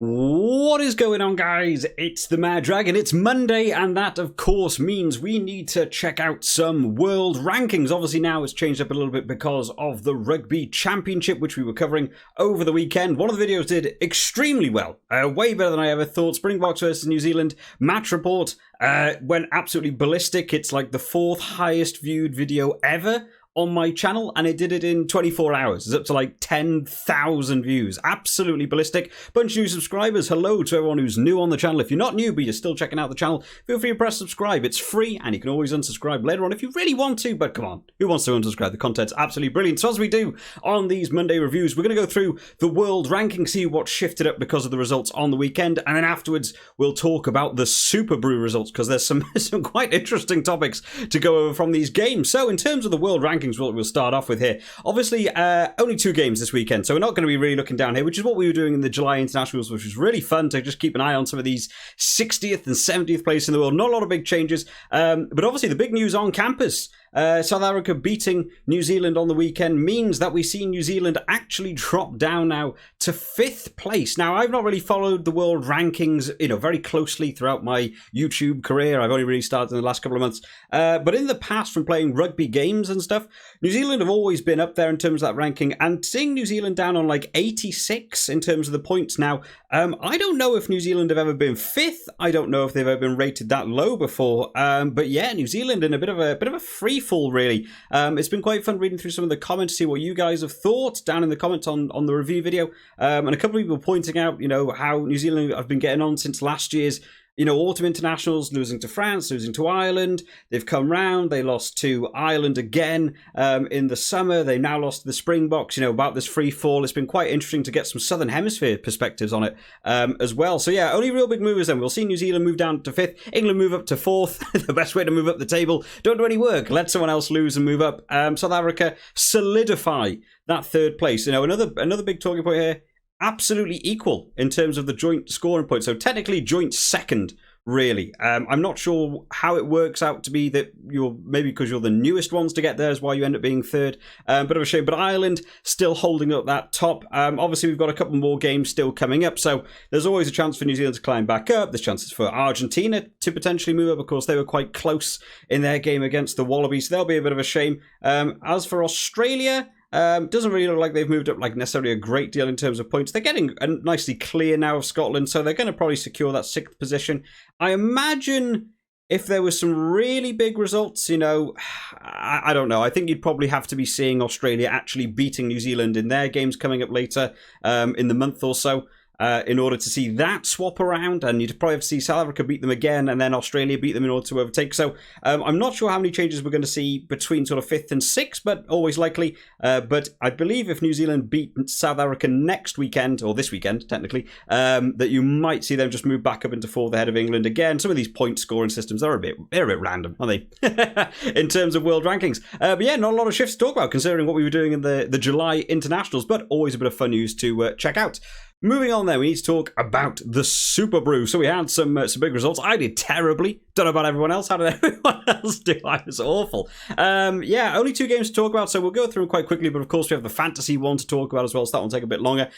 What is going on, guys? It's the Mad Dragon. It's Monday, and that, of course, means we need to check out some world rankings. Obviously, now it's changed up a little bit because of the Rugby Championship, which we were covering over the weekend. One of the videos did extremely well, way better than I ever thought. Springboks versus New Zealand match report went absolutely ballistic. It's like the fourth highest viewed video ever on my channel, and it did it in 24 hours. It's up to like 10,000 views. Absolutely ballistic. Bunch of new subscribers. Hello to everyone who's new on the channel. If you're not new, but you're still checking out the channel, feel free to press subscribe. It's free, and you can always unsubscribe later on if you really want to, but come on, who wants to unsubscribe? The content's absolutely brilliant. So as we do on these Monday reviews, we're going to go through the world ranking, see what shifted up because of the results on the weekend, and then afterwards, we'll talk about the Superbru results, because there's some quite interesting topics to go over from these games. So in terms of the world rankings, what we'll start off with here. Obviously, only 2 games this weekend, so we're not going to be really looking down here, which is what we were doing in the July internationals, which was really fun to just keep an eye on some of these 60th and 70th place in the world. Not a lot of big changes, but obviously the big news on campus. South Africa beating New Zealand on the weekend means that we see New Zealand actually drop down now to 5th place. Now, I've not really followed the world rankings, very closely throughout my YouTube career. I've only really started in the last couple of months. But in the past, from playing rugby games and stuff, New Zealand have always been up there in terms of that ranking, and seeing New Zealand down on like 86 in terms of the points now, I don't know if New Zealand have ever been 5th. I don't know if they've ever been rated that low before. But yeah, New Zealand in a bit of a free fall, really. It's been quite fun reading through some of the comments, see what you guys have thought down in the comments on the review video. And a couple of people pointing out, how New Zealand have been getting on since last year's autumn internationals, losing to France, losing to Ireland. They've come round. They lost to Ireland again in the summer. They now lost to the Springboks, about this free fall. It's been quite interesting to get some Southern Hemisphere perspectives on it as well. So yeah, only real big movers then. We'll see New Zealand move down to 5th, England move up to 4th. The best way to move up the table. Don't do any work. Let someone else lose and move up. South Africa solidify that 3rd place. Another big talking point here. Absolutely equal in terms of the joint scoring point. So technically joint 2nd, really. I'm not sure how it works out to be that maybe because you're the newest ones to get there is why you end up being 3rd. Bit of a shame. But Ireland still holding up that top. Obviously, we've got a couple more games still coming up. So there's always a chance for New Zealand to climb back up. There's chances for Argentina to potentially move up. Of course, they were quite close in their game against the Wallabies. So that'll be a bit of a shame. As for Australia, doesn't really look like they've moved up like necessarily a great deal in terms of points. They're getting nicely clear now of Scotland, so they're going to probably secure that 6th position. I imagine if there was some really big results, I don't know. I think you'd probably have to be seeing Australia actually beating New Zealand in their games coming up later in the month or so. In order to see that swap around, and you'd probably have to see South Africa beat them again, and then Australia beat them in order to overtake. So I'm not sure how many changes we're going to see between sort of 5th and 6th, but always likely. But I believe if New Zealand beat South Africa next weekend, or this weekend, technically, that you might see them just move back up into 4th ahead of England again. Some of these point scoring systems are a bit random, aren't they? In terms of world rankings. But yeah, not a lot of shifts to talk about, considering what we were doing in the July internationals, but always a bit of fun news to check out. Moving on there, we need to talk about the Superbru. So we had some big results. I did terribly. Don't know about everyone else. How did everyone else do? I was awful. Yeah, only 2 games to talk about, so we'll go through them quite quickly. But of course, we have the fantasy one to talk about as well, so that will take a bit longer.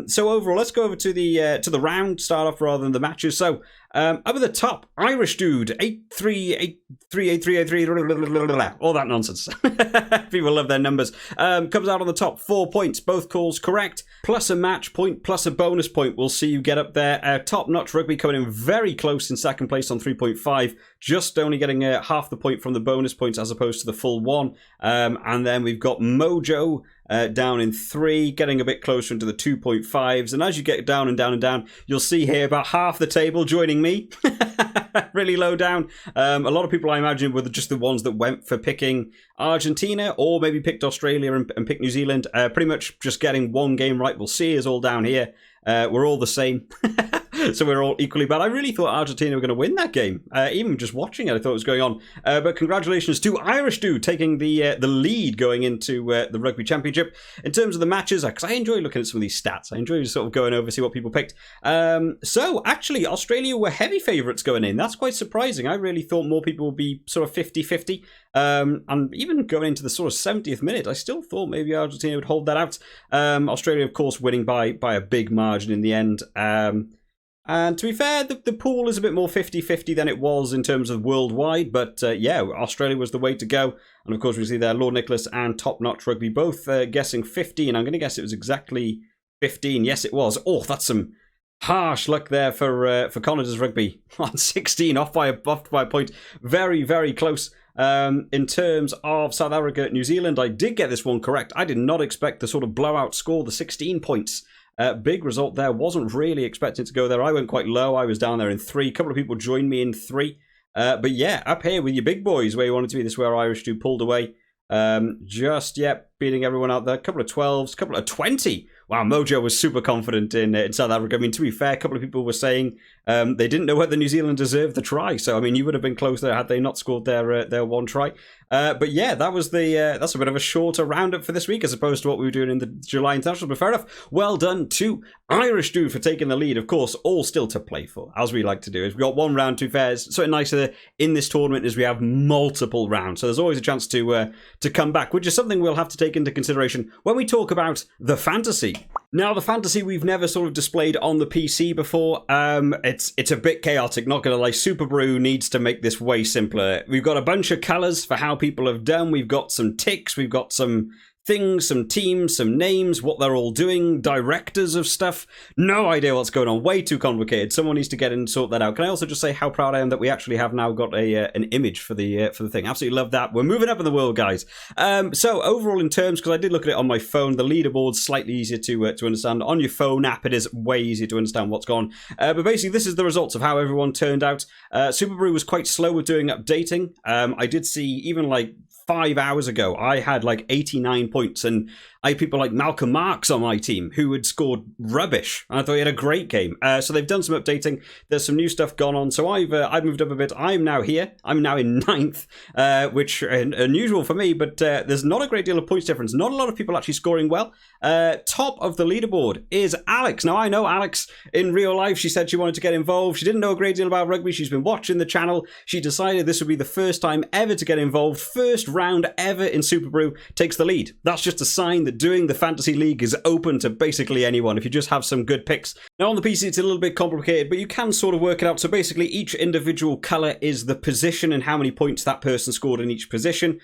So overall, let's go over to the round, start off rather than the matches. So up at the top, Irish dude, 8-3, 8-3, 8-3, all that nonsense. People love their numbers. Comes out on the top, 4 points, both calls correct, plus a match point, plus a bonus point. We'll see you get up there. Top-notch rugby coming in very close in 2nd place on 3.5, just only getting half the point from the bonus points as opposed to the full 1. And then we've got Mojo down in 3, getting a bit closer into the 2.5s. And as you get down and down and down, you'll see here about half the table joining me. Really low down. A lot of people, I imagine, were just the ones that went for picking Argentina, or maybe picked Australia and picked New Zealand. Pretty much just getting one game right. We'll see is all down here. We're all the same. So we're all equally bad. I really thought Argentina were going to win that game. Even just watching it, I thought it was going on. But congratulations to Irish Dude taking the lead going into the Rugby Championship. In terms of the matches, because I enjoy looking at some of these stats. I enjoy sort of going over, see what people picked. So actually, Australia were heavy favourites going in. That's quite surprising. I really thought more people would be sort of 50-50. And even going into the sort of 70th minute, I still thought maybe Argentina would hold that out. Australia, of course, winning by a big margin in the end. And to be fair, the pool is a bit more 50-50 than it was in terms of worldwide. But yeah, Australia was the way to go. And of course, we see there Lord Nicholas and Top Notch Rugby both guessing 15. I'm going to guess it was exactly 15. Yes, it was. Oh, that's some harsh luck there for Connaughton's Rugby on 16, off by a point. Very, very close. In terms of South Africa, New Zealand, I did get this one correct. I did not expect the sort of blowout score, the 16 points. Big result there. Wasn't really expecting to go there. I went quite low. I was down there in 3. A couple of people joined me in 3. But yeah, up here with your big boys where you wanted to be. This is where Irish Dude pulled away. Beating everyone out there. A couple of 12s, a couple of 20. Wow, Mojo was super confident in South Africa. I mean, to be fair, a couple of people were saying they didn't know whether New Zealand deserved the try. So, I mean, you would have been close there had they not scored their one try. But yeah, that was that's a bit of a shorter roundup for this week as opposed to what we were doing in the July International. But fair enough. Well done to Irish Dude for taking the lead. Of course, all still to play for, as we like to do. Is we got one round, 2 fairs. Something nicer in this tournament is we have multiple rounds. So there's always a chance to come back, which is something we'll have to take into consideration when we talk about the fantasy. Now, the fantasy we've never sort of displayed on the PC before. It's a bit chaotic, not going to lie. Superbru needs to make this way simpler. We've got a bunch of colours for how people have done. We've got some ticks. We've got some things, some teams, some names, what they're all doing, directors of stuff. No idea what's going on. Way too complicated. Someone needs to get in and sort that out. Can I also just say how proud I am that we actually have now got an image for the thing. Absolutely love that. We're moving up in the world, guys. So overall in terms, because I did look at it on my phone, the leaderboard's slightly easier to understand. On your phone app, it is way easier to understand what's gone. But basically, this is the results of how everyone turned out. Superbru was quite slow with doing updating. I did see even like 5 hours ago, I had like 89 points, and I had people like Malcolm Marks on my team who had scored rubbish. And I thought he had a great game. So they've done some updating. There's some new stuff gone on. So I've moved up a bit. I'm now here. I'm now in 9th, which unusual for me, but there's not a great deal of points difference. Not a lot of people actually scoring well. Top of the leaderboard is Alex. Now, I know Alex in real life. She said she wanted to get involved. She didn't know a great deal about rugby. She's been watching the channel. She decided this would be the first time ever to get involved. First round ever in Superbru, takes the lead. That's just a sign that doing the fantasy league is open to basically anyone if you just have some good picks. Now on the PC it's a little bit complicated, but you can sort of work it out. So basically each individual colour is the position and how many points that person scored in each position.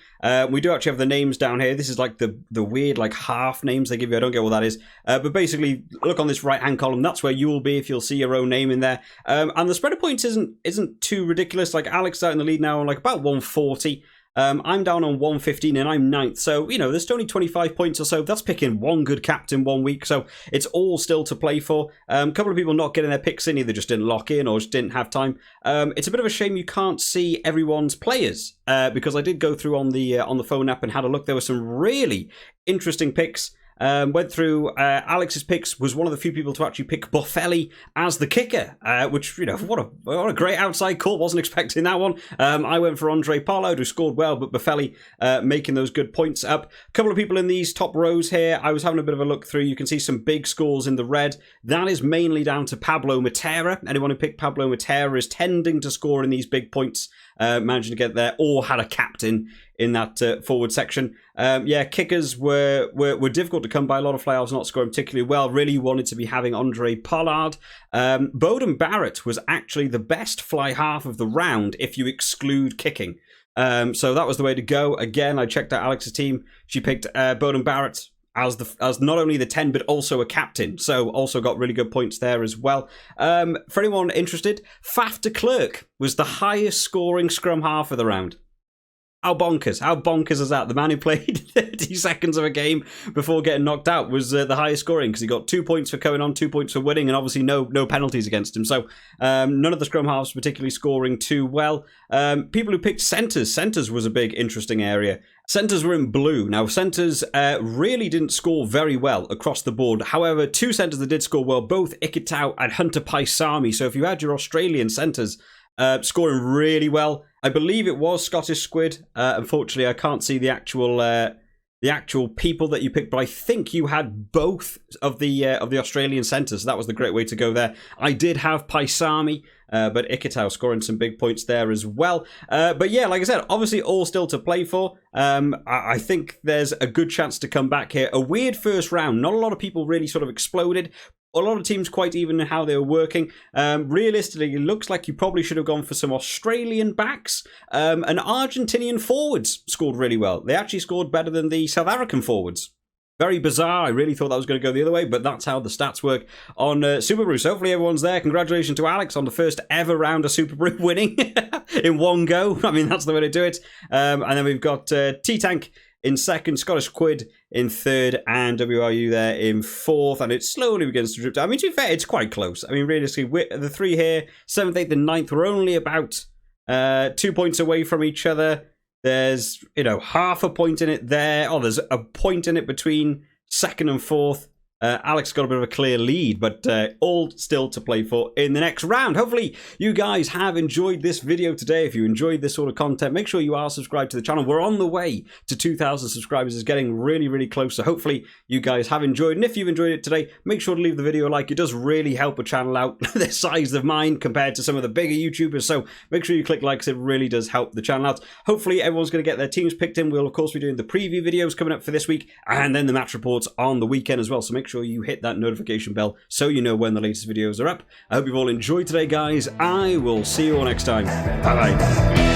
We do actually have the names down here. This is like the weird like half names they give you. I don't get what that is. But basically look on this right hand column. That's where you will be if you'll see your own name in there. And the spread of points isn't too ridiculous. Like Alex is out in the lead now on like about 140. I'm down on 115 and I'm 9th. So, you know, there's only 25 points or so. That's picking one good captain 1 week. So it's all still to play for. A couple of people not getting their picks in, either just didn't lock in or just didn't have time. It's a bit of a shame you can't see everyone's players because I did go through on the phone app and had a look. There were some really interesting picks. Went through Alex's picks, was one of the few people to actually pick Boffelli as the kicker, which, you know, what a great outside call. Wasn't expecting that one. I went for Andre Pollard, who scored well, but Boffelli making those good points up. A couple of people in these top rows here. I was having a bit of a look through. You can see some big scores in the red. That is mainly down to Pablo Matera. Anyone who picked Pablo Matera is tending to score in these big points, managing to get there, or had a captain in that forward section. Yeah, kickers were difficult to come by. A lot of fly-halves not scoring particularly well. Really wanted to be having Andre Pollard. Bowden Barrett was actually the best fly-half of the round if you exclude kicking. So that was the way to go. Again, I checked out Alex's team. She picked Bowden Barrett as not only the 10 but also a captain, so also got really good points there as well. For anyone interested, Faf de Klerk was the highest scoring scrum half of the round. How bonkers is that? The man who played 30 seconds of a game before getting knocked out was the highest scoring, because he got 2 points for coming on, 2 points for winning, and obviously no penalties against him. So none of the scrum halves particularly scoring too well. People who picked centres. Centres was a big interesting area. Centres were in blue. Now, centres really didn't score very well across the board. However, 2 centres that did score well, both Ikitau and Hunter Paisami. So if you had your Australian centres scoring really well, I believe it was Scottish Squid. Unfortunately, I can't see the actual people that you picked, but I think you had both of the Australian centres. So that was the great way to go there. I did have Paisami, but Ikitau scoring some big points there as well. But yeah, like I said, obviously all still to play for. I think there's a good chance to come back here. A weird first round. Not a lot of people really sort of exploded. A lot of teams quite even in how they were working. Realistically, it looks like you probably should have gone for some Australian backs. And Argentinian forwards scored really well. They actually scored better than the South African forwards. Very bizarre. I really thought that was going to go the other way, but that's how the stats work on Superbru. So hopefully everyone's there. Congratulations to Alex on the first ever round of Superbru winning in one go. I mean, that's the way to do it. And then we've got T-Tank in second, Scottish Quid in third, and WRU there in fourth, and it slowly begins to drip down. I mean, to be fair, it's quite close. I mean, realistically, the 3 here, 7th, 8th, and 9th, we're only about 2 points away from each other. There's, half a point in it there. Oh, there's a point in it between 2nd and 4th. Alex got a bit of a clear lead, but all still to play for in the next round. Hopefully, you guys have enjoyed this video today. If you enjoyed this sort of content, make sure you are subscribed to the channel. We're on the way to 2,000 subscribers. It's getting really, really close. So hopefully, you guys have enjoyed. And if you've enjoyed it today, make sure to leave the video a like. It does really help a channel out the size of mine compared to some of the bigger YouTubers. So make sure you click likes. It really does help the channel out. Hopefully, everyone's going to get their teams picked in. We'll, of course, be doing the preview videos coming up for this week, and then the match reports on the weekend as well. So make sure you hit that notification bell so you know when the latest videos are up. I hope you've all enjoyed today, guys. I will see you all next time. Bye bye.